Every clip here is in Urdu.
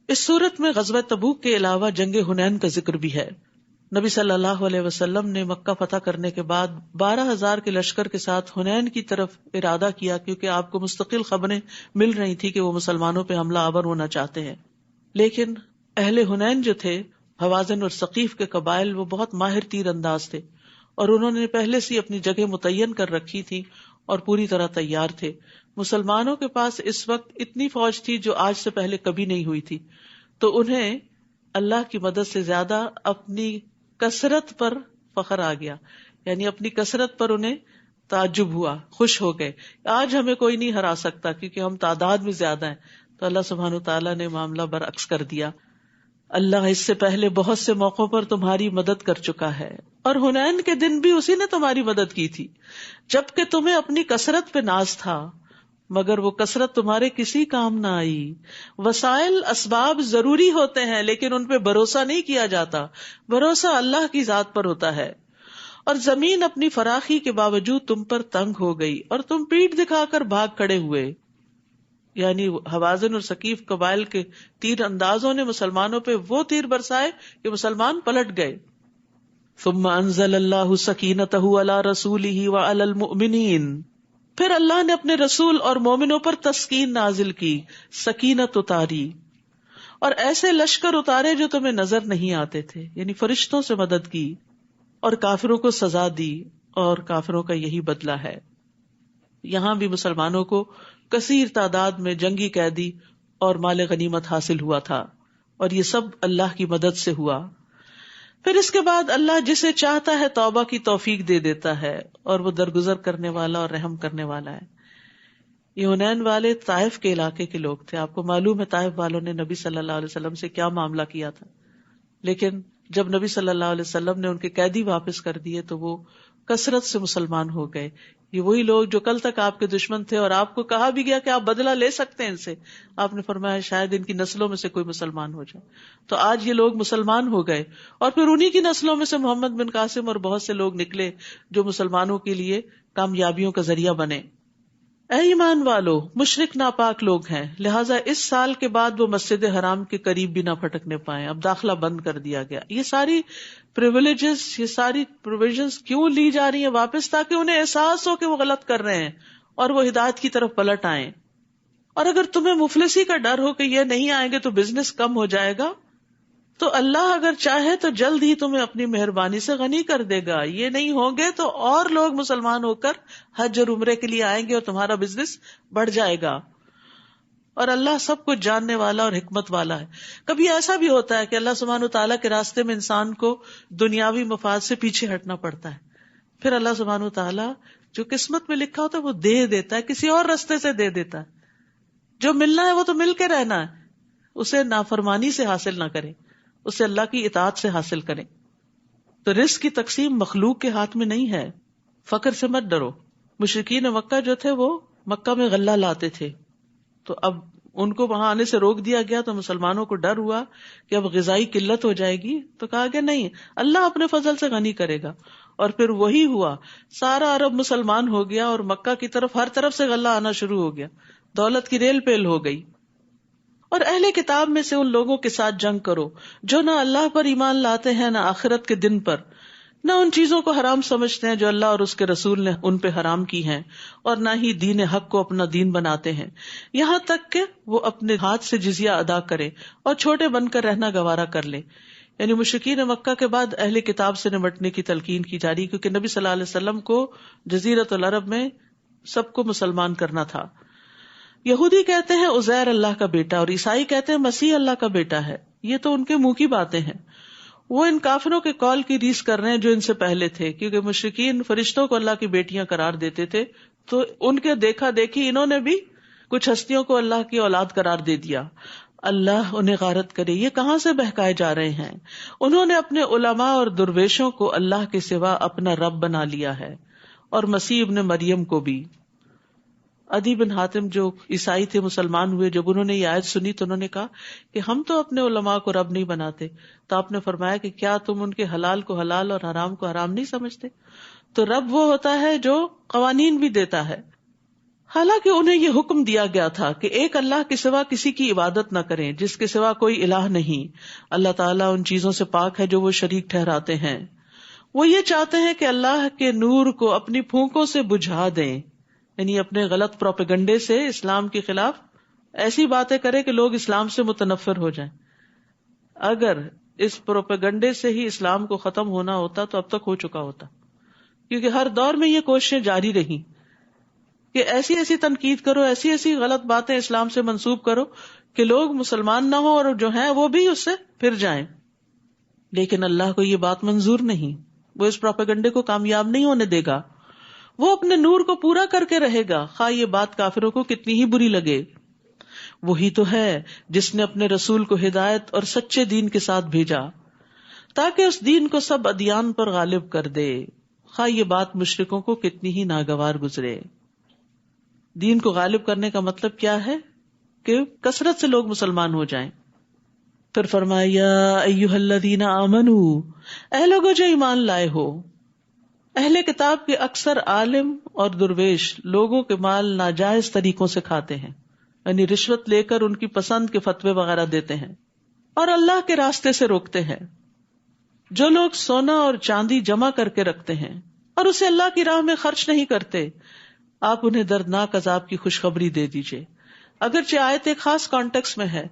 اس صورت میں غزوہ تبوک کے علاوہ جنگ حنین کا ذکر بھی ہے۔ نبی صلی اللہ علیہ وسلم نے مکہ فتح کرنے کے بعد 12,000 کے لشکر کے ساتھ حنین کی طرف ارادہ کیا، کیونکہ آپ کو مستقل خبریں مل رہی تھی کہ وہ مسلمانوں پہ حملہ آور ہونا چاہتے ہیں۔ لیکن اہل حنین جو تھے، حوازن اور ثقیف کے قبائل، وہ بہت ماہر تیر انداز تھے اور انہوں نے پہلے سے اپنی جگہ متعین کر رکھی تھی اور پوری طرح تیار تھے۔ مسلمانوں کے پاس اس وقت اتنی فوج تھی جو آج سے پہلے کبھی نہیں ہوئی تھی، تو انہیں اللہ کی مدد سے زیادہ اپنی کثرت پر فخر آ گیا، یعنی اپنی کثرت پر انہیں تعجب ہوا، خوش ہو گئے۔ آج ہمیں کوئی نہیں ہرا سکتا کیونکہ ہم تعداد میں زیادہ ہیں۔ تو اللہ سبحانہ وتعالیٰ نے معاملہ برعکس کر دیا۔ اللہ اس سے پہلے بہت سے موقعوں پر تمہاری مدد کر چکا ہے، اور حنین کے دن بھی اسی نے تمہاری مدد کی تھی، جبکہ تمہیں اپنی کثرت پہ ناز تھا، مگر وہ کثرت تمہارے کسی کام نہ آئی۔ وسائل اسباب ضروری ہوتے ہیں لیکن ان پہ بھروسہ نہیں کیا جاتا، بھروسہ اللہ کی ذات پر ہوتا ہے۔ اور زمین اپنی فراخی کے باوجود تم پر تنگ ہو گئی اور تم پیٹھ دکھا کر بھاگ کھڑے ہوئے، یعنی حوازن اور ثقیف قبائل کے تیر اندازوں نے مسلمانوں پہ وہ تیر برسائے کہ مسلمان پلٹ گئے۔ ثم انزل اللہ سکینتہ علی رسولہ وعلی المؤمنین، پھر اللہ نے اپنے رسول اور مومنوں پر تسکین نازل کی، سکینت اتاری، اور ایسے لشکر اتارے جو تمہیں نظر نہیں آتے تھے، یعنی فرشتوں سے مدد کی، اور کافروں کو سزا دی، اور کافروں کا یہی بدلہ ہے۔ یہاں بھی مسلمانوں کو کثیر تعداد میں جنگی قیدی اور مال غنیمت حاصل ہوا تھا، اور یہ سب اللہ کی مدد سے ہوا۔ پھر اس کے بعد اللہ جسے چاہتا ہے توبہ کی توفیق دے دیتا ہے، اور وہ درگزر کرنے والا اور رحم کرنے والا ہے۔ یہ حنین والے طائف کے علاقے کے لوگ تھے۔ آپ کو معلوم ہے طائف والوں نے نبی صلی اللہ علیہ وسلم سے کیا معاملہ کیا تھا، لیکن جب نبی صلی اللہ علیہ وسلم نے ان کے قیدی واپس کر دیے تو وہ کثرت سے مسلمان ہو گئے۔ یہ وہی لوگ جو کل تک آپ کے دشمن تھے، اور آپ کو کہا بھی گیا کہ آپ بدلہ لے سکتے ہیں ان سے، آپ نے فرمایا شاید ان کی نسلوں میں سے کوئی مسلمان ہو جائے۔ تو آج یہ لوگ مسلمان ہو گئے، اور پھر انہی کی نسلوں میں سے محمد بن قاسم اور بہت سے لوگ نکلے جو مسلمانوں کے لیے کامیابیوں کا ذریعہ بنے۔ اے ایمان والو، مشرک ناپاک لوگ ہیں، لہٰذا اس سال کے بعد وہ مسجد حرام کے قریب بھی نہ پھٹکنے پائیں۔ اب داخلہ بند کر دیا گیا۔ یہ ساری پریویلیجز، یہ ساری پروویژنز کیوں لی جا رہی ہیں واپس؟ تاکہ انہیں احساس ہو کہ وہ غلط کر رہے ہیں اور وہ ہدایت کی طرف پلٹ آئیں۔ اور اگر تمہیں مفلسی کا ڈر ہو کہ یہ نہیں آئیں گے تو بزنس کم ہو جائے گا، تو اللہ اگر چاہے تو جلد ہی تمہیں اپنی مہربانی سے غنی کر دے گا۔ یہ نہیں ہوں گے تو اور لوگ مسلمان ہو کر حج اور عمرے کے لیے آئیں گے اور تمہارا بزنس بڑھ جائے گا۔ اور اللہ سب کچھ جاننے والا اور حکمت والا ہے۔ کبھی ایسا بھی ہوتا ہے کہ اللہ سبحانہ وتعالیٰ کے راستے میں انسان کو دنیاوی مفاد سے پیچھے ہٹنا پڑتا ہے، پھر اللہ سبحانہ وتعالیٰ جو قسمت میں لکھا ہوتا ہے وہ دے دیتا ہے، کسی اور راستے سے دے دیتا ہے۔ جو ملنا ہے وہ تو مل کے رہنا ہے، اسے نافرمانی سے حاصل نہ کرے، اسے اللہ کی اطاعت سے حاصل کریں۔ تو رزق کی تقسیم مخلوق کے ہاتھ میں نہیں ہے۔ فقر سے مت ڈرو۔ مشرکین مکہ جو تھے وہ مکہ میں غلہ لاتے تھے، تو اب ان کو وہاں آنے سے روک دیا گیا، تو مسلمانوں کو ڈر ہوا کہ اب غذائی قلت ہو جائے گی، تو کہا گیا نہیں، اللہ اپنے فضل سے غنی کرے گا۔ اور پھر وہی ہوا، سارا عرب مسلمان ہو گیا اور مکہ کی طرف ہر طرف سے غلہ آنا شروع ہو گیا، دولت کی ریل پیل ہو گئی۔ اور اہل کتاب میں سے ان لوگوں کے ساتھ جنگ کرو جو نہ اللہ پر ایمان لاتے ہیں، نہ آخرت کے دن پر، نہ ان چیزوں کو حرام سمجھتے ہیں جو اللہ اور اس کے رسول نے ان پہ حرام کی ہیں، اور نہ ہی دین حق کو اپنا دین بناتے ہیں، یہاں تک کہ وہ اپنے ہاتھ سے جزیہ ادا کرے اور چھوٹے بن کر رہنا گوارا کر لے۔ یعنی مشرکین مکہ کے بعد اہل کتاب سے نمٹنے کی تلقین کی جا رہی، کیونکہ نبی صلی اللہ علیہ وسلم کو جزیرۃ العرب میں سب کو مسلمان کرنا تھا۔ یہودی کہتے ہیں عزیر اللہ کا بیٹا، اور عیسائی کہتے ہیں مسیح اللہ کا بیٹا ہے۔ یہ تو ان کے منہ کی باتیں ہیں۔ وہ ان کافروں کے قول کی ریس کر رہے ہیں جو ان سے پہلے تھے، کیونکہ مشرکین فرشتوں کو اللہ کی بیٹیاں قرار دیتے تھے، تو ان کے دیکھا دیکھی انہوں نے بھی کچھ ہستیوں کو اللہ کی اولاد قرار دے دیا۔ اللہ انہیں غارت کرے، یہ کہاں سے بہکائے جا رہے ہیں؟ انہوں نے اپنے علماء اور درویشوں کو اللہ کے سوا اپنا رب بنا لیا ہے، اور مسیح ابن مریم کو بھی۔ عدی بن حاتم جو عیسائی تھے، مسلمان ہوئے، جب انہوں نے یہ آیت سنی تو انہوں نے کہا کہ ہم تو اپنے علماء کو رب نہیں بناتے۔ تو آپ نے فرمایا کہ کیا تم ان کے حلال کو حلال اور حرام کو حرام نہیں سمجھتے؟ تو رب وہ ہوتا ہے جو قوانین بھی دیتا ہے، حالانکہ انہیں یہ حکم دیا گیا تھا کہ ایک اللہ کے سوا کسی کی عبادت نہ کریں، جس کے سوا کوئی الہ نہیں۔ اللہ تعالیٰ ان چیزوں سے پاک ہے جو وہ شریک ٹھہراتے ہیں۔ وہ یہ چاہتے ہیں کہ اللہ کے نور کو اپنی پھونکوں سے بجھا دیں، یعنی اپنے غلط پروپیگنڈے سے اسلام کے خلاف ایسی باتیں کرے کہ لوگ اسلام سے متنفر ہو جائیں۔ اگر اس پروپیگنڈے سے ہی اسلام کو ختم ہونا ہوتا تو اب تک ہو چکا ہوتا، کیونکہ ہر دور میں یہ کوششیں جاری رہی کہ ایسی ایسی تنقید کرو، ایسی ایسی غلط باتیں اسلام سے منسوب کرو کہ لوگ مسلمان نہ ہوں اور جو ہیں وہ بھی اس سے پھر جائیں۔ لیکن اللہ کو یہ بات منظور نہیں، وہ اس پروپیگنڈے کو کامیاب نہیں ہونے دے گا۔ وہ اپنے نور کو پورا کر کے رہے گا، خواہ یہ بات کافروں کو کتنی ہی بری لگے۔ وہی تو ہے جس نے اپنے رسول کو ہدایت اور سچے دین کے ساتھ بھیجا تاکہ اس دین کو سب ادیان پر غالب کر دے، خواہ یہ بات مشرکوں کو کتنی ہی ناگوار گزرے۔ دین کو غالب کرنے کا مطلب کیا ہے؟ کہ کثرت سے لوگ مسلمان ہو جائیں۔ پھر فرمایا یا ایھا الذین آمنوا، اے لوگو جو ایمان لائے ہو۔ اہل کتاب کے اکثر عالم اور درویش لوگوں کے مال ناجائز طریقوں سے کھاتے ہیں، یعنی رشوت لے کر ان کی پسند کے فتوے وغیرہ دیتے ہیں اور اللہ کے راستے سے روکتے ہیں۔ جو لوگ سونا اور چاندی جمع کر کے رکھتے ہیں اور اسے اللہ کی راہ میں خرچ نہیں کرتے، آپ انہیں دردناک عذاب کی خوشخبری دے دیجئے۔ اگرچہ آیت ایک خاص کانٹیکس میں ہے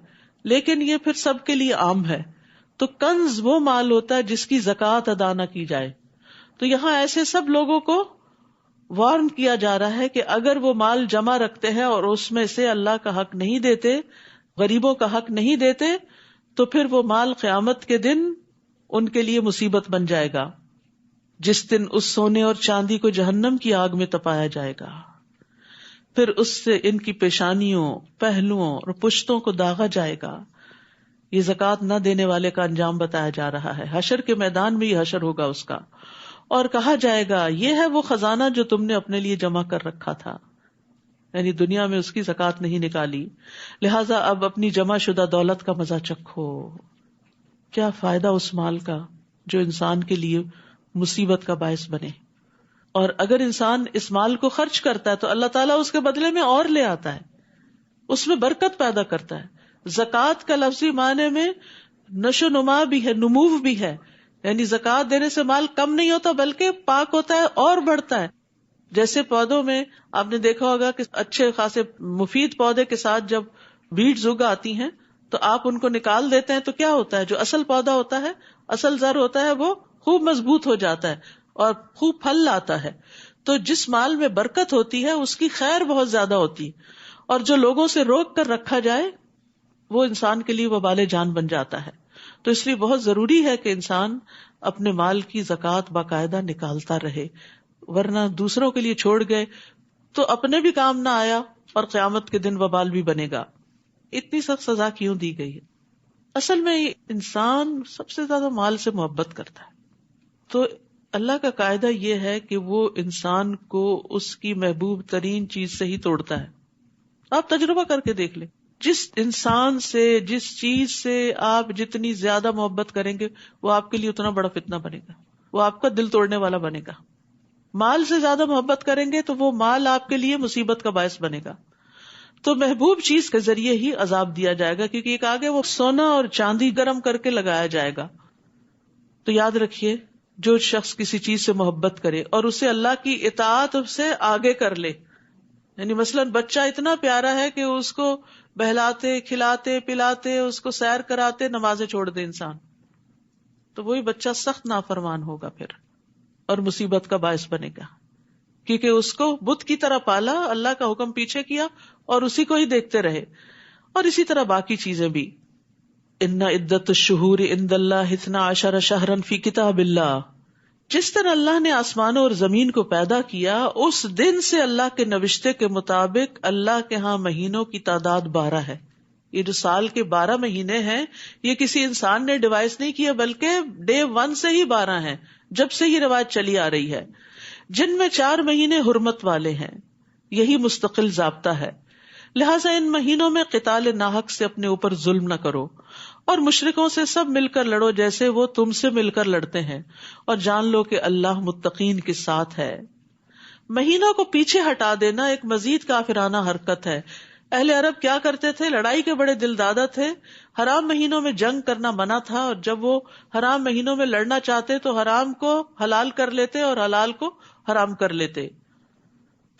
لیکن یہ پھر سب کے لیے عام ہے۔ تو کنز وہ مال ہوتا ہے جس کی زکوٰۃ ادا نہ کی جائے۔ تو یہاں ایسے سب لوگوں کو وارن کیا جا رہا ہے کہ اگر وہ مال جمع رکھتے ہیں اور اس میں سے اللہ کا حق نہیں دیتے، غریبوں کا حق نہیں دیتے، تو پھر وہ مال قیامت کے دن ان کے لیے مصیبت بن جائے گا، جس دن اس سونے اور چاندی کو جہنم کی آگ میں تپایا جائے گا، پھر اس سے ان کی پیشانیوں، پہلوؤں اور پشتوں کو داغا جائے گا۔ یہ زکوٰۃ نہ دینے والے کا انجام بتایا جا رہا ہے۔ حشر کے میدان میں یہ حشر ہوگا اس کا، اور کہا جائے گا یہ ہے وہ خزانہ جو تم نے اپنے لیے جمع کر رکھا تھا، یعنی دنیا میں اس کی زکوٰۃ نہیں نکالی، لہٰذا اب اپنی جمع شدہ دولت کا مزہ چکھو۔ کیا فائدہ اس مال کا جو انسان کے لیے مصیبت کا باعث بنے۔ اور اگر انسان اس مال کو خرچ کرتا ہے تو اللہ تعالیٰ اس کے بدلے میں اور لے آتا ہے، اس میں برکت پیدا کرتا ہے۔ زکوٰۃ کا لفظی معنی میں نشو نما بھی ہے، نمو بھی ہے، یعنی زکوٰۃ دینے سے مال کم نہیں ہوتا بلکہ پاک ہوتا ہے اور بڑھتا ہے۔ جیسے پودوں میں آپ نے دیکھا ہوگا کہ اچھے خاصے مفید پودے کے ساتھ جب بیڈز اگ آتی ہیں تو آپ ان کو نکال دیتے ہیں تو کیا ہوتا ہے؟ جو اصل پودا ہوتا ہے، اصل زر ہوتا ہے، وہ خوب مضبوط ہو جاتا ہے اور خوب پھل لاتا ہے۔ تو جس مال میں برکت ہوتی ہے اس کی خیر بہت زیادہ ہوتی ہے، اور جو لوگوں سے روک کر رکھا جائے وہ انسان کے لیے وبال جان بن جاتا ہے۔ تو اس لیے بہت ضروری ہے کہ انسان اپنے مال کی زکوٰۃ باقاعدہ نکالتا رہے، ورنہ دوسروں کے لیے چھوڑ گئے تو اپنے بھی کام نہ آیا اور قیامت کے دن وبال بھی بنے گا۔ اتنی سخت سزا کیوں دی گئی ہے؟ اصل میں انسان سب سے زیادہ مال سے محبت کرتا ہے، تو اللہ کا قاعدہ یہ ہے کہ وہ انسان کو اس کی محبوب ترین چیز سے ہی توڑتا ہے۔ آپ تجربہ کر کے دیکھ لیں، جس انسان سے، جس چیز سے آپ جتنی زیادہ محبت کریں گے وہ آپ کے لیے اتنا بڑا فتنہ بنے گا، وہ آپ کا دل توڑنے والا بنے گا۔ مال سے زیادہ محبت کریں گے تو وہ مال آپ کے لیے مصیبت کا باعث بنے گا۔ تو محبوب چیز کے ذریعے ہی عذاب دیا جائے گا، کیونکہ ایک آگے وہ سونا اور چاندی گرم کر کے لگایا جائے گا۔ تو یاد رکھیے، جو شخص کسی چیز سے محبت کرے اور اسے اللہ کی اطاعت سے آگے کر لے، یعنی مثلاً بچہ اتنا پیارا ہے کہ اس کو بہلاتے، کھلاتے، پلاتے، اس کو سیر کراتے، نمازیں چھوڑ دے انسان، تو وہی بچہ سخت نافرمان ہوگا پھر اور مصیبت کا باعث بنے گا، کیونکہ اس کو بت کی طرح پالا، اللہ کا حکم پیچھے کیا اور اسی کو ہی دیکھتے رہے۔ اور اسی طرح باقی چیزیں بھی، ان عدت الشہور عند اللہ 12 شہرا فی کتاب اللہ، جس طرح اللہ نے آسمانوں اور زمین کو پیدا کیا اس دن سے اللہ کے نوشتے کے مطابق اللہ کے ہاں مہینوں کی تعداد 12 ہے۔ یہ جو سال کے 12 مہینے ہیں یہ کسی انسان نے ڈیوائس نہیں کیا، بلکہ ڈے 1 سے ہی 12 ہیں، جب سے یہ روایت چلی آ رہی ہے، جن میں 4 مہینے حرمت والے ہیں، یہی مستقل ضابطہ ہے۔ لہٰذا ان مہینوں میں قتال ناحق سے اپنے اوپر ظلم نہ کرو، اور مشرکوں سے سب مل کر لڑو جیسے وہ تم سے مل کر لڑتے ہیں، اور جان لو کہ اللہ متقین کے ساتھ ہے۔ مہینوں کو پیچھے ہٹا دینا ایک مزید کافرانہ حرکت ہے. اہل عرب کیا کرتے تھے؟ لڑائی کے بڑے دل دادا تھے. حرام مہینوں میں جنگ کرنا منع تھا، اور جب وہ حرام مہینوں میں لڑنا چاہتے تو حرام کو حلال کر لیتے اور حلال کو حرام کر لیتے.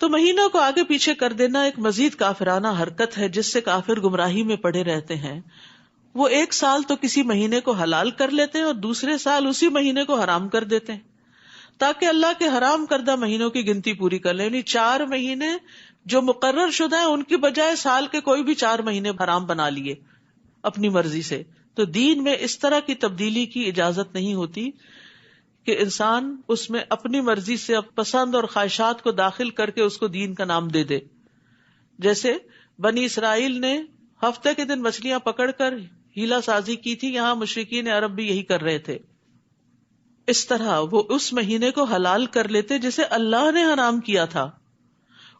تو مہینوں کو آگے پیچھے کر دینا ایک مزید کافرانہ حرکت ہے جس سے کافر گمراہی میں پڑے رہتے ہیں. وہ ایک سال تو کسی مہینے کو حلال کر لیتے ہیں اور دوسرے سال اسی مہینے کو حرام کر دیتے ہیں تاکہ اللہ کے حرام کردہ مہینوں کی گنتی پوری کر لیں. یعنی 4 مہینے جو مقرر شدہ ہیں ان کی بجائے سال کے کوئی بھی 4 مہینے حرام بنا لیے اپنی مرضی سے. تو دین میں اس طرح کی تبدیلی کی اجازت نہیں ہوتی کہ انسان اس میں اپنی مرضی سے پسند اور خواہشات کو داخل کر کے اس کو دین کا نام دے دے. جیسے بنی اسرائیل نے ہفتے کے دن مچھلیاں پکڑ کر ہیلا سازی کی تھی، یہاں مشرکین عرب بھی یہی کر رہے تھے. اس طرح وہ اس مہینے کو حلال کر لیتے جسے اللہ نے حرام کیا تھا.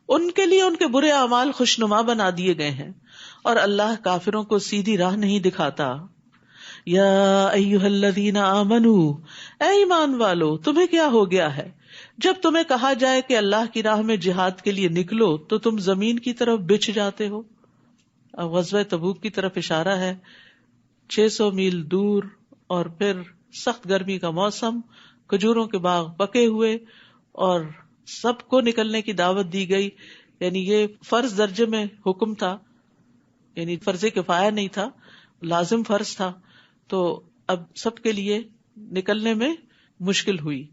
ان کے لیے ان کے برے اعمال خوشنما بنا دیے گئے ہیں اور اللہ کافروں کو سیدھی راہ نہیں دکھاتا. یا ایھا الذین آمنوا، اے ایمان والو تمہیں کیا ہو گیا ہے جب تمہیں کہا جائے کہ اللہ کی راہ میں جہاد کے لیے نکلو تو تم زمین کی طرف بچھ جاتے ہو. اب غزوہ تبوک کی طرف اشارہ ہے. 600 میل دور اور پھر سخت گرمی کا موسم، کھجوروں کے باغ پکے ہوئے اور سب کو نکلنے کی دعوت دی گئی. یعنی یہ فرض درجے میں حکم تھا، یعنی فرض کفایہ نہیں تھا، لازم فرض تھا. تو اب سب کے لیے نکلنے میں مشکل ہوئی.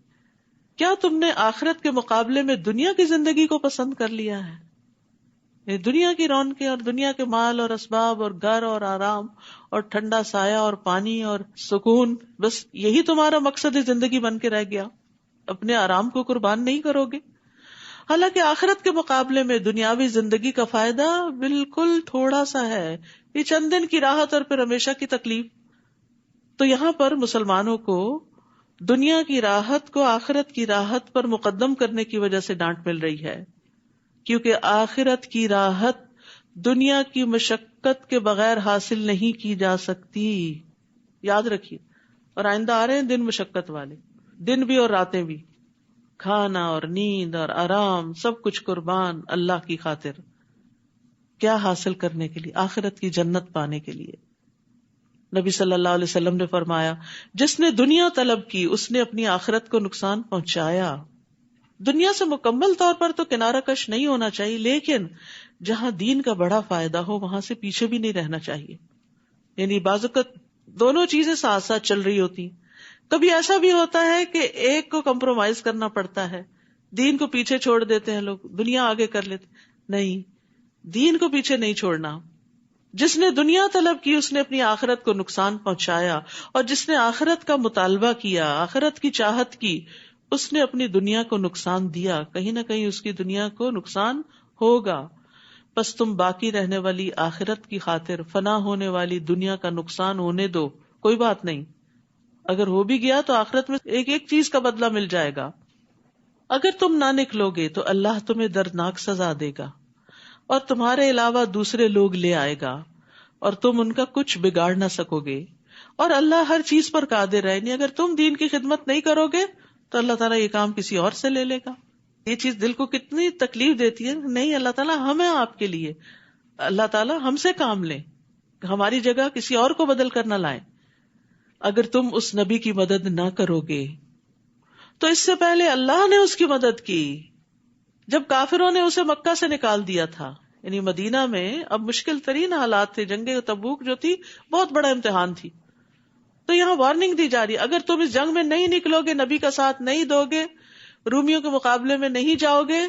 کیا تم نے آخرت کے مقابلے میں دنیا کی زندگی کو پسند کر لیا ہے؟ دنیا کی رونقیں اور دنیا کے مال اور اسباب اور گھر اور آرام اور ٹھنڈا سایہ اور پانی اور سکون، بس یہی تمہارا مقصد زندگی بن کے رہ گیا؟ اپنے آرام کو قربان نہیں کرو گے؟ حالانکہ آخرت کے مقابلے میں دنیاوی زندگی کا فائدہ بالکل تھوڑا سا ہے. یہ چند دن کی راحت اور پھر ہمیشہ کی تکلیف. تو یہاں پر مسلمانوں کو دنیا کی راحت کو آخرت کی راحت پر مقدم کرنے کی وجہ سے ڈانٹ مل رہی ہے، کیونکہ آخرت کی راحت دنیا کی مشقت کے بغیر حاصل نہیں کی جا سکتی. یاد رکھیے. اور آئندہ آ رہے ہیں دن مشقت والے، دن بھی اور راتیں بھی، کھانا اور نیند اور آرام سب کچھ قربان اللہ کی خاطر. کیا حاصل کرنے کے لیے؟ آخرت کی جنت پانے کے لیے. نبی صلی اللہ علیہ وسلم نے فرمایا، جس نے دنیا طلب کی اس نے اپنی آخرت کو نقصان پہنچایا. دنیا سے مکمل طور پر تو کنارہ کش نہیں ہونا چاہیے، لیکن جہاں دین کا بڑا فائدہ ہو وہاں سے پیچھے بھی نہیں رہنا چاہیے. یعنی بعض اوقات دونوں چیزیں ساتھ ساتھ چل رہی ہوتی. کبھی ایسا بھی ہوتا ہے کہ ایک کو کمپرومائز کرنا پڑتا ہے، دین کو پیچھے چھوڑ دیتے ہیں لوگ، دنیا آگے کر لیتے. نہیں، دین کو پیچھے نہیں چھوڑنا. جس نے دنیا طلب کی اس نے اپنی آخرت کو نقصان پہنچایا، اور جس نے آخرت کا مطالبہ کیا، آخرت کی چاہت کی، اس نے اپنی دنیا کو نقصان دیا. کہیں نہ کہیں اس کی دنیا کو نقصان ہوگا. بس تم باقی رہنے والی آخرت کی خاطر فنا ہونے والی دنیا کا نقصان ہونے دو، کوئی بات نہیں. اگر ہو بھی گیا تو آخرت میں ایک ایک چیز کا بدلہ مل جائے گا. اگر تم نہ نکلو گے تو اللہ تمہیں دردناک سزا دے گا اور تمہارے علاوہ دوسرے لوگ لے آئے گا اور تم ان کا کچھ بگاڑ نہ سکو گے. اور اللہ ہر چیز پر قادر ہے. نہیں، اگر تم دین کی خدمت نہیں کرو گے تو اللہ تعالیٰ یہ کام کسی اور سے لے لے گا. یہ چیز دل کو کتنی تکلیف دیتی ہے. نہیں، اللہ تعالیٰ ہمیں آپ کے لیے، اللہ تعالیٰ ہم سے کام لیں، ہماری جگہ کسی اور کو بدل کر نہ لائیں. اگر تم اس نبی کی مدد نہ کرو گے تو اس سے پہلے اللہ نے اس کی مدد کی جب کافروں نے اسے مکہ سے نکال دیا تھا. یعنی مدینہ میں اب مشکل ترین حالات تھے. جنگ تبوک جو تھی بہت بڑا امتحان تھی. تو یہاں وارننگ دی جا رہی ہے، اگر تم اس جنگ میں نہیں نکلو گے، نبی کا ساتھ نہیں دو گے، رومیوں کے مقابلے میں نہیں جاؤ گے،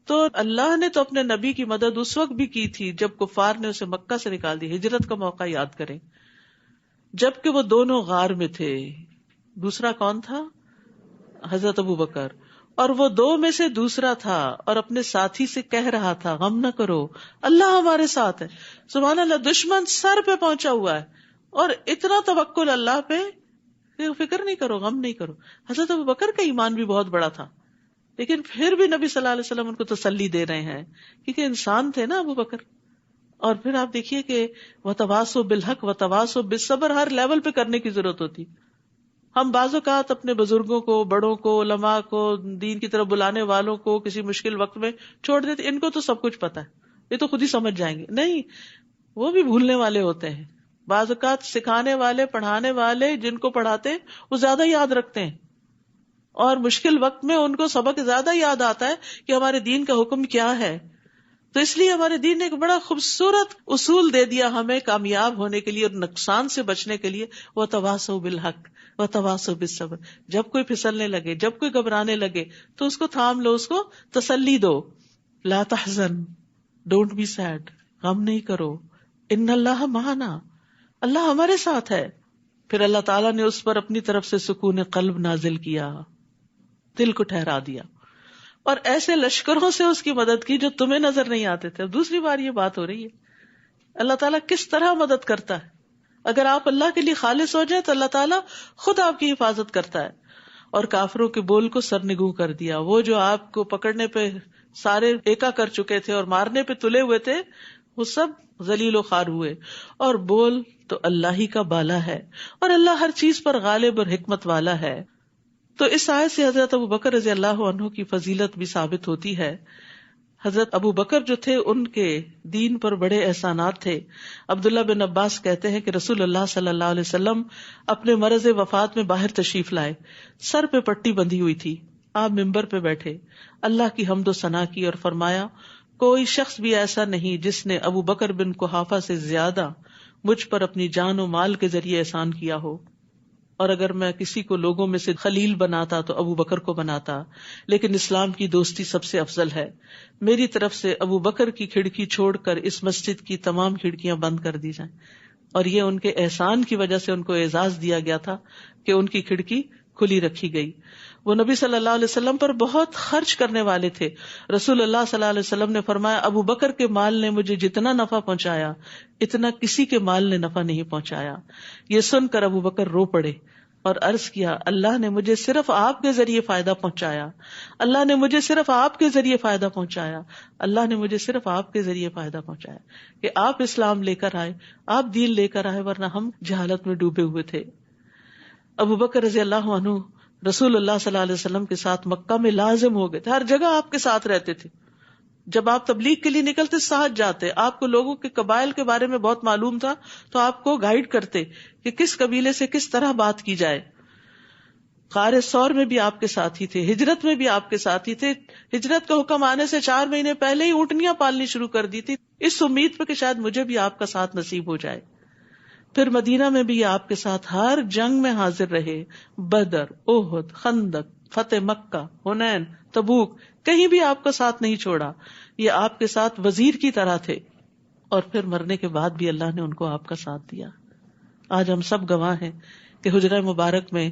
تو اللہ نے تو اپنے نبی کی مدد اس وقت بھی کی تھی جب کفار نے اسے مکہ سے نکال دی. ہجرت کا موقع یاد کریں، جبکہ وہ دونوں غار میں تھے. دوسرا کون تھا؟ حضرت ابو بکر. اور وہ 2 میں سے دوسرا تھا اور اپنے ساتھی سے کہہ رہا تھا، غم نہ کرو، اللہ ہمارے ساتھ ہے. سبحان اللہ، دشمن سر پہ پہنچا ہوا ہے اور اتنا توکل اللہ پہ، فکر نہیں کرو، غم نہیں کرو. حضرت ابو بکر کا ایمان بھی بہت بڑا تھا، لیکن پھر بھی نبی صلی اللہ علیہ وسلم ان کو تسلی دے رہے ہیں کیونکہ انسان تھے نا ابو بکر. اور پھر آپ دیکھیے کہ وتواصوا بالحق وتواصوا بالصبر ہر لیول پہ کرنے کی ضرورت ہوتی. ہم بعض اوقات اپنے بزرگوں کو، بڑوں کو، علماء کو، دین کی طرف بلانے والوں کو کسی مشکل وقت میں چھوڑ دیتے، ان کو تو سب کچھ پتا ہے، یہ تو خود ہی سمجھ جائیں گے. نہیں، وہ بھی بھولنے والے ہوتے ہیں. بعض اوقات سکھانے والے، پڑھانے والے جن کو پڑھاتے ہیں وہ زیادہ یاد رکھتے ہیں، اور مشکل وقت میں ان کو سبق زیادہ یاد آتا ہے کہ ہمارے دین کا حکم کیا ہے. تو اس لیے ہمارے دین نے ایک بڑا خوبصورت اصول دے دیا ہمیں کامیاب ہونے کے لیے اور نقصان سے بچنے کے لیے، وَتَوَاصَوْا بِالْحَقِّ وَتَوَاصَوْا بِالصَّبْرِ. جب کوئی پھسلنے لگے، جب کوئی گھبرانے لگے تو اس کو تھام لو، اس کو تسلی دو. لا تحزن، ڈونٹ بی سیڈ، غم نہیں کرو. ان اللہ معنا، اللہ ہمارے ساتھ ہے. پھر اللہ تعالیٰ نے اس پر اپنی طرف سے سکون قلب نازل کیا، دل کو ٹھہرا دیا، اور ایسے لشکروں سے اس کی مدد کی جو تمہیں نظر نہیں آتے تھے. اب دوسری بار یہ بات ہو رہی ہے اللہ تعالیٰ کس طرح مدد کرتا ہے. اگر آپ اللہ کے لیے خالص ہو جائیں تو اللہ تعالیٰ خود آپ کی حفاظت کرتا ہے. اور کافروں کے بول کو سرنگوں کر دیا. وہ جو آپ کو پکڑنے پہ سارے ایکا کر چکے تھے اور مارنے پہ تلے ہوئے تھے، وہ سب ذلیل و خوار ہوئے. اور بول تو اللہ ہی کا بالا ہے، اور اللہ ہر چیز پر غالب اور حکمت والا ہے. تو اس آیت سے حضرت ابو بکر رضی اللہ عنہ کی فضیلت بھی ثابت ہوتی ہے. حضرت ابو بکر جو تھے ان کے دین پر بڑے احسانات تھے. عبداللہ بن عباس کہتے ہیں کہ رسول اللہ صلی اللہ علیہ وسلم اپنے مرض وفات میں باہر تشریف لائے، سر پہ پٹی بندھی ہوئی تھی. آپ ممبر پہ بیٹھے، اللہ کی حمد و ثنا کی اور فرمایا، کوئی شخص بھی ایسا نہیں جس نے ابو بکر بن قحافہ سے زیادہ مجھ پر اپنی جان و مال کے ذریعے احسان کیا ہو. اور اگر میں کسی کو لوگوں میں سے خلیل بناتا تو ابو بکر کو بناتا، لیکن اسلام کی دوستی سب سے افضل ہے. میری طرف سے ابو بکر کی کھڑکی چھوڑ کر اس مسجد کی تمام کھڑکیاں بند کر دی جائیں. اور یہ ان کے احسان کی وجہ سے ان کو اعزاز دیا گیا تھا کہ ان کی کھڑکی کھلی رکھی گئی. وہ نبی صلی اللہ علیہ وسلم پر بہت خرچ کرنے والے تھے. رسول اللہ صلی اللہ علیہ وسلم نے فرمایا، ابو بکر کے مال نے مجھے جتنا نفع پہنچایا اتنا کسی کے مال نے نفع نہیں پہنچایا. یہ سن کر ابو بکر رو پڑے اور عرض کیا، اللہ نے مجھے صرف آپ کے ذریعے فائدہ پہنچایا، اللہ نے مجھے صرف آپ کے ذریعے فائدہ پہنچایا، اللہ نے مجھے صرف آپ کے ذریعے فائدہ پہنچایا کہ آپ اسلام لے کر آئے، آپ دین لے کر آئے، ورنہ ہم جہالت میں ڈوبے ہوئے تھے. ابو بکر رضی اللہ عنہ رسول اللہ صلی اللہ علیہ وسلم کے ساتھ مکہ میں لازم ہو گئے تھے، ہر جگہ آپ کے ساتھ رہتے تھے. جب آپ تبلیغ کے لیے نکلتے ساتھ جاتے، آپ کو لوگوں کے قبائل کے بارے میں بہت معلوم تھا تو آپ کو گائیڈ کرتے کہ کس قبیلے سے کس طرح بات کی جائے. غار ثور میں بھی آپ کے ساتھی تھے، ہجرت میں بھی آپ کے ساتھی تھے. ہجرت کا حکم آنے سے 4 مہینے پہلے ہی اونٹنیاں پالنی شروع کر دی تھی، اس امید پہ کہ شاید مجھے بھی آپ کا ساتھ نصیب ہو جائے. پھر مدینہ میں بھی آپ کے ساتھ ہر جنگ میں حاضر رہے، بدر، احد، خندق، فتح مکہ، حنین، تبوک، کہیں بھی آپ کا ساتھ نہیں چھوڑا. یہ آپ کے ساتھ وزیر کی طرح تھے. اور پھر مرنے کے بعد بھی اللہ نے ان کو آپ کا ساتھ دیا. آج ہم سب گواہ ہیں کہ حجرہ مبارک میں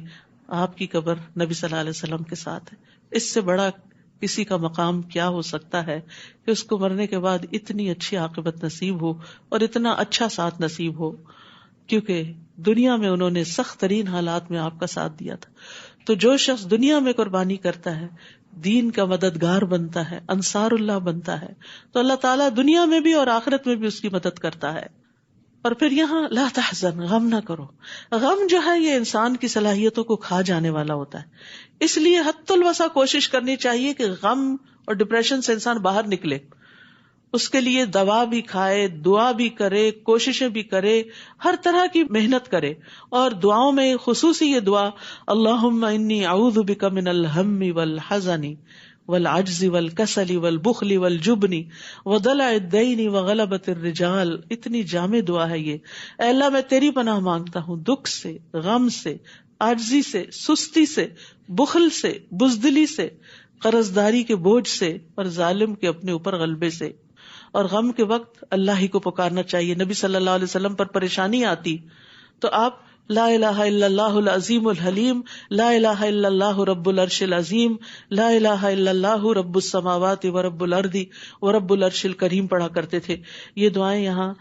آپ کی قبر نبی صلی اللہ علیہ وسلم کے ساتھ ہے. اس سے بڑا کسی کا مقام کیا ہو سکتا ہے کہ اس کو مرنے کے بعد اتنی اچھی عاقبت نصیب ہو اور اتنا اچھا ساتھ نصیب ہو، کیونکہ دنیا میں انہوں نے سخت ترین حالات میں آپ کا ساتھ دیا تھا. تو جو شخص دنیا میں قربانی کرتا ہے، دین کا مددگار بنتا ہے، انصار اللہ بنتا ہے، تو اللہ تعالیٰ دنیا میں بھی اور آخرت میں بھی اس کی مدد کرتا ہے. اور پھر یہاں لا تحزن، غم نہ کرو. غم جو ہے یہ انسان کی صلاحیتوں کو کھا جانے والا ہوتا ہے. اس لیے حد الوسع کوشش کرنی چاہیے کہ غم اور ڈپریشن سے انسان باہر نکلے. اس کے لیے دوا بھی کھائے، دعا بھی کرے، کوششیں بھی کرے، ہر طرح کی محنت کرے. اور دعاؤں میں خصوصی یہ دعا، اللہم انی اعوذ بک من الہم والحزن والعجز والکسل والبخل والجبن وضلع الدین وغلبۃ الرجال. اتنی جامع دعا ہے یہ. اے اللہ میں تیری پناہ مانگتا ہوں دکھ سے، غم سے، عاجزی سے، سستی سے، بخل سے، بزدلی سے، قرضداری کے بوجھ سے، اور ظالم کے اپنے اوپر غلبے سے. اور غم کے وقت اللہ ہی کو پکارنا چاہیے. نبی صلی اللہ علیہ وسلم پر پریشانی آتی تو آپ لا الہ الا اللہ العظیم الحلیم، لا الہ الا اللہ رب العرش العظیم، لا الہ الا اللہ رب السماوات ورب الارض ورب العرش الکریم پڑھا کرتے تھے. یہ دعائیں یہاں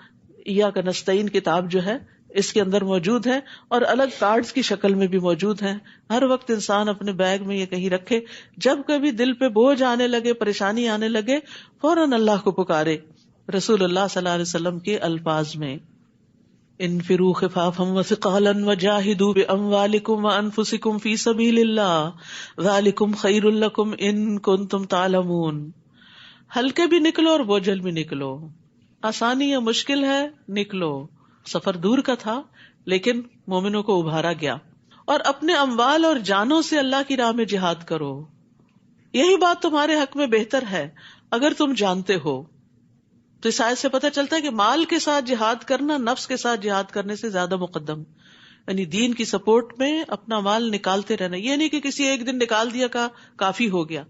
ایاک نستعین کتاب جو ہے اس کے اندر موجود ہیں، اور الگ کارڈز کی شکل میں بھی موجود ہیں. ہر وقت انسان اپنے بیگ میں یہ کہیں رکھے، جب کبھی دل پہ بوجھ آنے لگے، پریشانی آنے لگے، فوراً اللہ کو پکارے. رسول اللہ صلی اللہ علیہ وسلم کے الفاظ میں انفروا خفافا وثقالا وجاہدوا باموالکم وانفسکم فی سبیل اللہ ذالکم خیر لکم ان کنتم تعلمون. ہلکے بھی نکلو اور بوجھل بھی نکلو. آسانی یا مشکل ہے نکلو. سفر دور کا تھا لیکن مومنوں کو ابھارا گیا. اور اپنے اموال اور جانوں سے اللہ کی راہ میں جہاد کرو. یہی بات تمہارے حق میں بہتر ہے اگر تم جانتے ہو. تو اس آیت سے پتہ چلتا ہے کہ مال کے ساتھ جہاد کرنا نفس کے ساتھ جہاد کرنے سے زیادہ مقدم. یعنی دین کی سپورٹ میں اپنا مال نکالتے رہنا. یہ نہیں کہ کسی ایک دن نکال دیا کا کافی ہو گیا.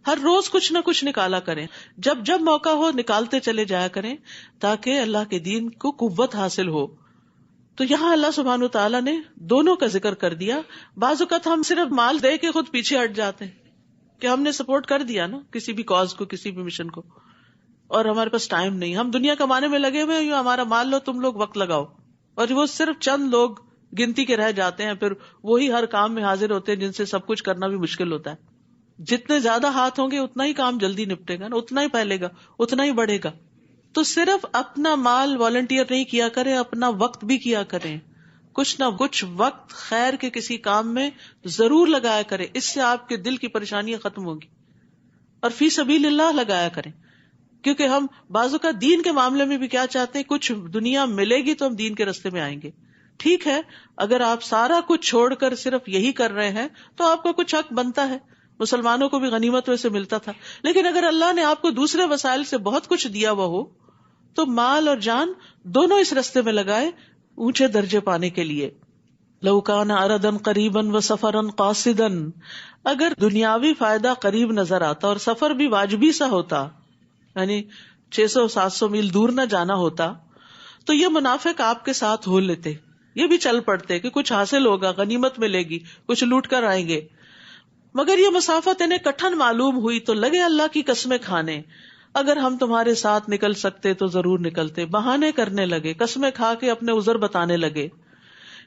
ہر روز کچھ نہ کچھ نکالا کریں. جب جب موقع ہو نکالتے چلے جایا کریں تاکہ اللہ کے دین کو قوت حاصل ہو. تو یہاں اللہ سبحانہ و تعالیٰ نے دونوں کا ذکر کر دیا. بعض اوقات ہم صرف مال دے کے خود پیچھے ہٹ جاتے ہیں کہ ہم نے سپورٹ کر دیا نا کسی بھی کاز کو, کسی بھی مشن کو, اور ہمارے پاس ٹائم نہیں. ہم دنیا کمانے میں لگے ہوئے, یوں ہمارا مال لو تم لوگ وقت لگاؤ. اور وہ صرف چند لوگ گنتی کے رہ جاتے ہیں, پھر وہی ہر کام میں حاضر ہوتے ہیں جن سے سب کچھ کرنا بھی مشکل ہوتا ہے. جتنے زیادہ ہاتھ ہوں گے اتنا ہی کام جلدی نپٹے گا نا, اتنا ہی پھیلے گا, اتنا ہی بڑھے گا. تو صرف اپنا مال والنٹیئر نہیں کیا کریں, اپنا وقت بھی کیا کریں. کچھ نہ کچھ وقت خیر کے کسی کام میں ضرور لگایا کریں. اس سے آپ کے دل کی پریشانیاں ختم ہوگی. اور فی سبیل اللہ لگایا کریں, کیونکہ ہم بعضوں کا دین کے معاملے میں بھی کیا چاہتے ہیں, کچھ دنیا ملے گی تو ہم دین کے راستے میں آئیں گے. ٹھیک ہے, اگر آپ سارا کچھ چھوڑ کر صرف یہی کر رہے ہیں تو آپ کو کچھ حق بنتا ہے. مسلمانوں کو بھی غنیمت میں سے ملتا تھا. لیکن اگر اللہ نے آپ کو دوسرے وسائل سے بہت کچھ دیا ہوا ہو تو مال اور جان دونوں اس راستے میں لگائے اونچے درجے پانے کے لیے. لو کان عرضا قریبا وسفرا قاصدا, اگر دنیاوی فائدہ قریب نظر آتا اور سفر بھی واجبی سا ہوتا, یعنی 600-700 میل دور نہ جانا ہوتا, تو یہ منافق آپ کے ساتھ ہو لیتے, یہ بھی چل پڑتے کہ کچھ حاصل ہوگا, غنیمت ملے گی, کچھ لوٹ کر آئیں گے. مگر یہ مسافت انہیں کٹھن معلوم ہوئی تو لگے اللہ کی قسمیں کھانے. اگر ہم تمہارے ساتھ نکل سکتے تو ضرور نکلتے. بہانے کرنے لگے, قسمیں کھا کے اپنے عذر بتانے لگے.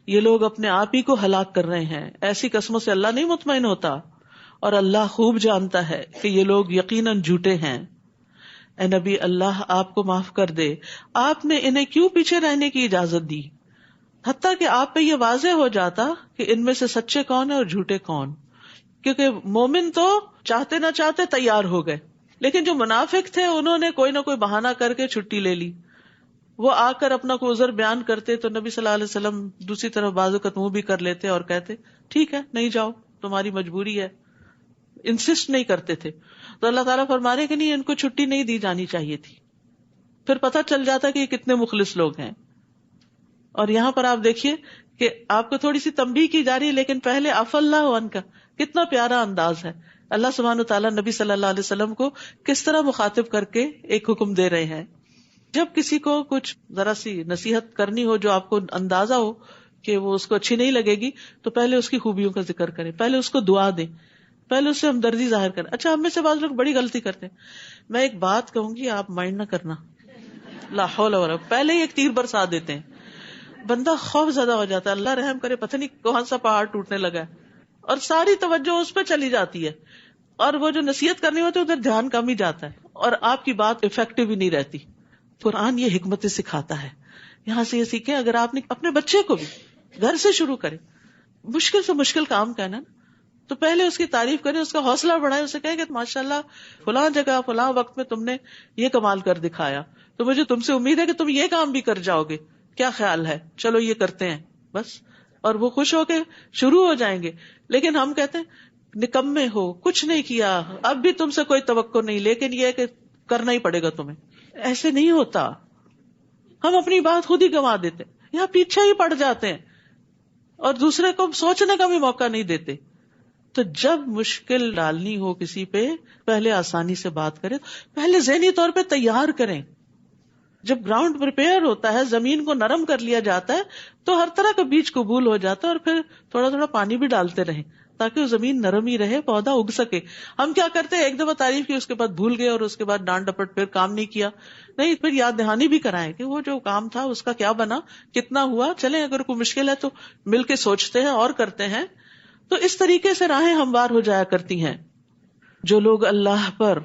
یہ لوگ اپنے آپ ہی کو ہلاک کر رہے ہیں. ایسی قسموں سے اللہ نہیں مطمئن ہوتا, اور اللہ خوب جانتا ہے کہ یہ لوگ یقیناً جھوٹے ہیں. اے نبی, اللہ آپ کو معاف کر دے. آپ نے انہیں کیوں پیچھے رہنے کی اجازت دی؟ حتیٰ کہ آپ پہ یہ واضح ہو جاتا کہ ان میں سے سچے کون ہیں اور جھوٹے کون. کیونکہ مومن تو چاہتے نہ چاہتے تیار ہو گئے, لیکن جو منافق تھے انہوں نے کوئی نہ کوئی بہانہ کر کے چھٹی لے لی. وہ آ کر اپنا کوئی عذر بیان کرتے تو نبی صلی اللہ علیہ وسلم دوسری طرف بازو کا منہ بھی کر لیتے اور کہتے ٹھیک ہے نہیں جاؤ, تمہاری مجبوری ہے. انسسٹ نہیں کرتے تھے. تو اللہ تعالیٰ فرما رہے کہ نہیں, ان کو چھٹی نہیں دی جانی چاہیے تھی. پھر پتہ چل جاتا کہ یہ کتنے مخلص لوگ ہیں. اور یہاں پر آپ دیکھیے کہ آپ کو تھوڑی سی تنبیہ کی جا رہی ہے, لیکن پہلے عفا اللہ عنہ کا کتنا پیارا انداز ہے. اللہ سبحانہ تعالیٰ نبی صلی اللہ علیہ وسلم کو کس طرح مخاطب کر کے ایک حکم دے رہے ہیں. جب کسی کو کچھ ذرا سی نصیحت کرنی ہو جو آپ کو اندازہ ہو کہ وہ اس کو اچھی نہیں لگے گی, تو پہلے اس کی خوبیوں کا ذکر کریں, پہلے اس کو دعا دیں, پہلے اس سے ہمدردی ظاہر کریں. اچھا, ہم میں سے بعض لوگ بڑی غلطی کرتے ہیں. میں ایک بات کہوں گی, آپ مائنڈ نہ کرنا, لا حول ولا قوت, پہلے ہی ایک تیر برسا دیتے ہیں. بندہ خوف زدہ ہو جاتا ہے, اللہ رحم کرے, پتہ نہیں کون سا پہاڑ ٹوٹنے لگا ہے, اور ساری توجہ اس پہ چلی جاتی ہے, اور وہ جو نصیحت کرنی ہوتی ہے ادھر دھیان کم ہی جاتا ہے, اور آپ کی بات افیکٹو ہی نہیں رہتی. قرآن یہ حکمتیں سکھاتا ہے. یہاں سے یہ سیکھیں, اگر آپ نے اپنے بچے کو بھی گھر سے شروع کریں, مشکل سے مشکل کام کہنا تو پہلے اس کی تعریف کریں, اس کا حوصلہ بڑھائیں, اسے کہیں کہ ماشاءاللہ فلاں جگہ فلاں وقت میں تم نے یہ کمال کر دکھایا, تو مجھے تم سے امید ہے کہ تم یہ کام بھی کر جاؤ گے, کیا خیال ہے, چلو یہ کرتے ہیں بس. اور وہ خوش ہو کے شروع ہو جائیں گے. لیکن ہم کہتے ہیں نکمے ہو, کچھ نہیں کیا, اب بھی تم سے کوئی توقع نہیں, لیکن یہ کہ کرنا ہی پڑے گا تمہیں. ایسے نہیں ہوتا, ہم اپنی بات خود ہی گنوا دیتے, یہاں پیچھے ہی پڑ جاتے ہیں, اور دوسرے کو سوچنے کا بھی موقع نہیں دیتے. تو جب مشکل ڈالنی ہو کسی پہ, پہلے آسانی سے بات کریں, پہلے ذہنی طور پہ تیار کریں. جب گراؤنڈ پریپیئر ہوتا ہے, زمین کو نرم کر لیا جاتا ہے, تو ہر طرح کا بیج قبول ہو جاتا ہے, اور پھر تھوڑا تھوڑا پانی بھی ڈالتے رہیں تاکہ وہ زمین نرم ہی رہے, پودا اگ سکے. ہم کیا کرتے ہیں, ایک دفعہ تعریف کی, اس کے بعد بھول گئے, اور اس کے بعد ڈانٹ ڈپٹ, پھر کام نہیں کیا. نہیں, پھر یاد دہانی بھی کرائیں کہ وہ جو کام تھا اس کا کیا بنا, کتنا ہوا. چلیں, اگر کوئی مشکل ہے تو مل کے سوچتے ہیں اور کرتے ہیں. تو اس طریقے سے راہیں ہموار ہو جایا کرتی ہیں. جو لوگ اللہ پر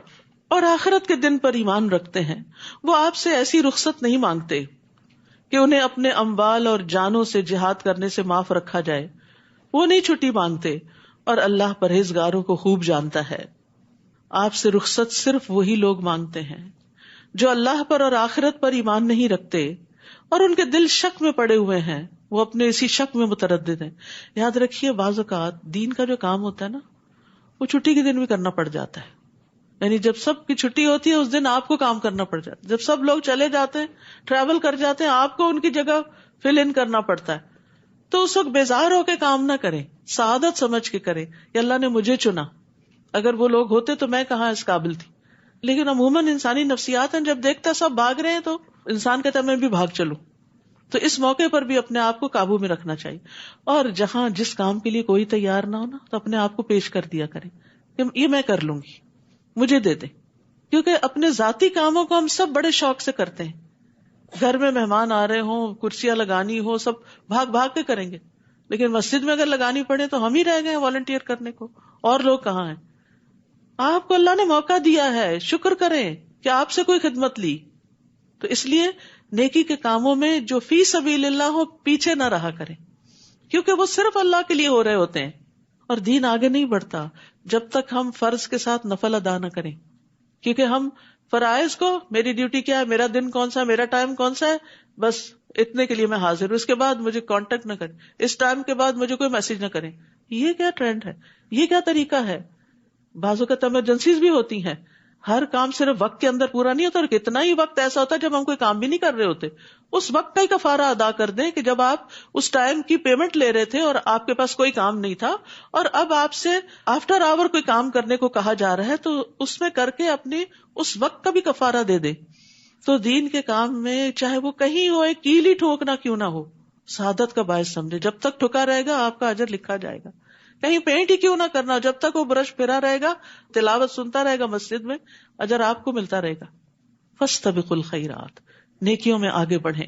اور آخرت کے دن پر ایمان رکھتے ہیں وہ آپ سے ایسی رخصت نہیں مانگتے کہ انہیں اپنے اموال اور جانوں سے جہاد کرنے سے معاف رکھا جائے. وہ نہیں چھٹی مانگتے اور اللہ پرہیزگاروں کو خوب جانتا ہے. آپ سے رخصت صرف وہی لوگ مانگتے ہیں جو اللہ پر اور آخرت پر ایمان نہیں رکھتے اور ان کے دل شک میں پڑے ہوئے ہیں، وہ اپنے اسی شک میں متردد ہیں. یاد رکھیے بعض اوقات دین کا جو کام ہوتا ہے نا، وہ چھٹی کے دن بھی کرنا پڑ جاتا ہے. یعنی جب سب کی چھٹی ہوتی ہے اس دن آپ کو کام کرنا پڑ جاتا ہے. جب سب لوگ چلے جاتے ہیں، ٹریول کر جاتے ہیں، آپ کو ان کی جگہ فل ان کرنا پڑتا ہے. تو اس وقت بیزار ہو کے کام نہ کریں، سعادت سمجھ کے کریں کہ اللہ نے مجھے چنا. اگر وہ لوگ ہوتے تو میں کہاں اس قابل تھی. لیکن عموماً انسانی نفسیات ہیں، جب دیکھتا سب بھاگ رہے ہیں تو انسان کہتا ہے میں بھی بھاگ چلوں. تو اس موقع پر بھی اپنے آپ کو قابو میں رکھنا چاہیے. اور جہاں جس کام کے لیے کوئی تیار نہ ہونا تو اپنے آپ کو پیش کر دیا کریں کہ یہ میں کر لوں گی، مجھے دے دیں. کیونکہ اپنے ذاتی کاموں کو ہم سب بڑے شوق سے کرتے ہیں. گھر میں مہمان آ رہے ہوں، کرسیاں لگانی ہو، سب بھاگ بھاگ کے کریں گے. لیکن مسجد میں اگر لگانی پڑے تو ہم ہی رہ گئے والنٹیئر کرنے کو، اور لوگ کہاں ہیں؟ آپ کو اللہ نے موقع دیا ہے، شکر کریں کہ آپ سے کوئی خدمت لی. تو اس لیے نیکی کے کاموں میں جو فی سبیل اللہ ہو پیچھے نہ رہا کریں، کیونکہ وہ صرف اللہ کے لیے ہو رہے ہوتے ہیں. اور دین آگے نہیں بڑھتا جب تک ہم فرض کے ساتھ نفل ادا نہ کریں. کیونکہ ہم فرائض کو، میری ڈیوٹی کیا ہے، میرا دن کون سا، میرا ٹائم کون سا ہے، بس اتنے کے لیے میں حاضر ہوں، اس کے بعد مجھے کانٹیکٹ نہ کریں، اس ٹائم کے بعد مجھے کوئی میسج نہ کریں. یہ کیا ٹرینڈ ہے؟ یہ کیا طریقہ ہے؟ بعض اوقات ایمرجنسیز بھی ہوتی ہیں. ہر کام صرف وقت کے اندر پورا نہیں ہوتا، اور کتنا ہی وقت ایسا ہوتا ہے جب ہم کوئی کام بھی نہیں کر رہے ہوتے. اس وقت کا ہی کفارہ ادا کر دیں کہ جب آپ اس ٹائم کی پیمنٹ لے رہے تھے اور آپ کے پاس کوئی کام نہیں تھا، اور اب آپ سے آفٹر آور کوئی کام کرنے کو کہا جا رہا ہے، تو اس میں کر کے اپنی اس وقت کا بھی کفارہ دے دیں. تو دین کے کام میں چاہے وہ کہیں ہو، ایک کیل ہی ٹھوکنا کیوں نہ ہو، سعادت کا باعث سمجھے. جب تک ٹھکا رہے گا آپ کا اجر لکھا جائے گا. کہیں پینٹ ہی کیوں نہ کرنا، جب تک وہ برش پھرا رہے گا، تلاوت سنتا رہے گا مسجد میں، اجر آپ کو ملتا رہے گا. فاستبقوا الخیرات، نیکیوں میں آگے بڑھیں.